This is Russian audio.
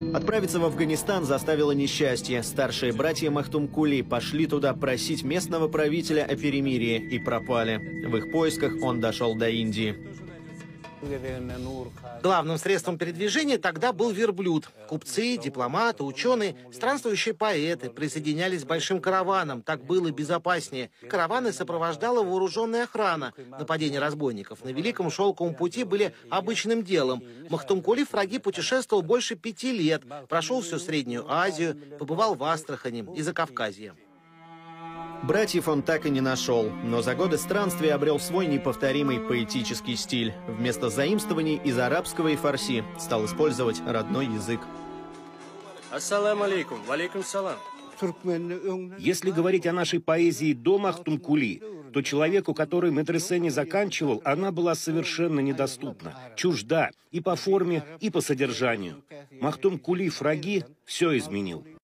Отправиться в Афганистан заставило несчастье. Старшие братья Махтумкули пошли туда просить местного правителя о перемирии и пропали. В их поисках он дошел до Индии. Главным средством передвижения тогда был верблюд. Купцы, дипломаты, ученые, странствующие поэты присоединялись к большим караванам. Так было безопаснее. Караваны сопровождала вооруженная охрана. Нападения разбойников на Великом Шелковом пути были обычным делом. Махтумкули в Фраги путешествовал больше 5 лет. Прошел всю Среднюю Азию, побывал в Астрахани и Закавказье. Братьев он так и не нашел, но за годы странствия обрел свой неповторимый поэтический стиль. Вместо заимствований из арабского и фарси стал использовать родной язык. Ассаламу алейкум, валейкум салам. Если говорить о нашей поэзии до Махтумкули, то человеку, который медресе не заканчивал, она была совершенно недоступна, чужда и по форме, и по содержанию. Махтумкули Фраги все изменил.